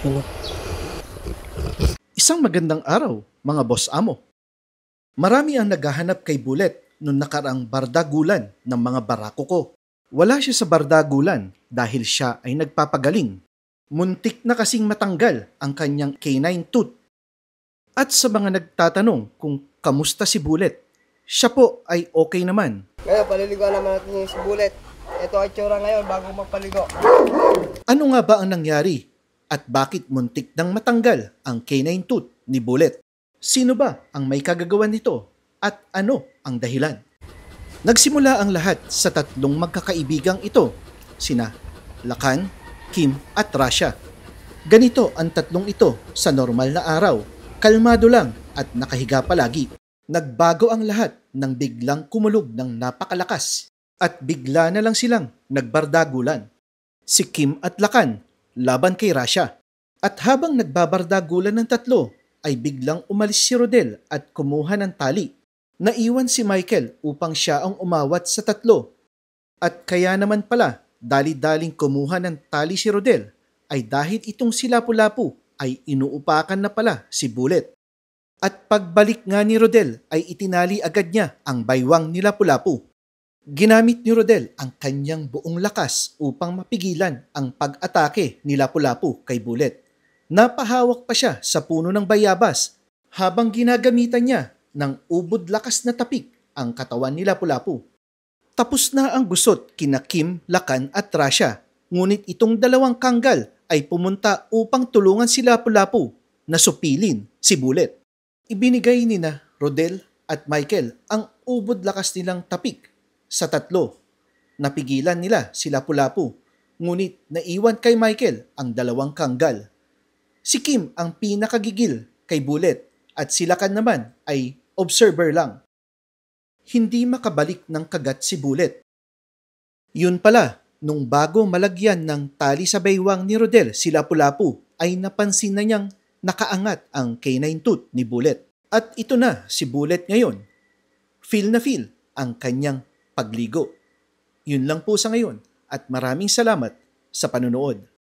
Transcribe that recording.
Hello. Isang magandang araw, mga boss amo. Marami ang naghahanap kay Bullet nung nakaraang bardagulan ng mga barako ko. Wala siya sa bardagulan dahil siya ay nagpapagaling. Muntik na kasing matanggal ang kanyang canine tooth. At sa mga nagtatanong kung kamusta si Bullet, siya po ay okay naman. Ngayon, paliligoan naman natin yung si Bullet. Ito ay tsura ngayon bago magpaligo. Ano nga ba ang nangyari? At bakit muntik nang matanggal ang canine tooth ni Bullet? Sino ba ang may kagagawan nito? At ano ang dahilan? Nagsimula ang lahat sa tatlong magkakaibigang ito, sina Lakan, Kim at Rasha. Ganito ang tatlong ito sa normal na araw, kalmado lang at nakahiga palagi. Nagbago ang lahat nang biglang kumulog ng napakalakas at bigla na lang silang nagbardagulan. Si Kim at Lakan laban kay Rasha. At habang nagbabardagulan ng tatlo, ay biglang umalis si Rodel at kumuha ng tali. Naiwan si Michael upang siya ang umawat sa tatlo. At kaya naman pala, dali-daling kumuha ng tali si Rodel, ay dahil itong si Lapu-Lapu ay inuupakan na pala si Bullet. At pagbalik nga ni Rodel ay itinali agad niya ang baywang ni Lapu-Lapu. Ginamit ni Rodel ang kanyang buong lakas upang mapigilan ang pag-atake ni Lapu-Lapu kay Bullet. Napahawak pa siya sa puno ng bayabas habang ginagamitan niya ng ubod lakas na tapik ang katawan ni Lapu-Lapu. Tapos na ang gusot kina Kim, Lakan at Rasha, ngunit itong dalawang kanggal ay pumunta upang tulungan si Lapu-Lapu na supilin si Bullet. Ibinigay ni na Rodel at Michael ang ubod lakas nilang tapik sa tatlo. Napigilan nila si Lapu-Lapu, ngunit naiwan kay Michael ang dalawang kanggal. Si Kim ang pinakagigil kay Bullet at si Lakan naman ay observer lang. Hindi makabalik ng kagat si Bullet. Yun pala, nung bago malagyan ng tali sa baywang ni Rodel si Lapu-Lapu ay napansin na niyang nakaangat ang canine tooth ni Bullet. At ito na si Bullet ngayon. Feel na feel ang kanyang pagligo. Yun lang po sa ngayon at maraming salamat sa panunood.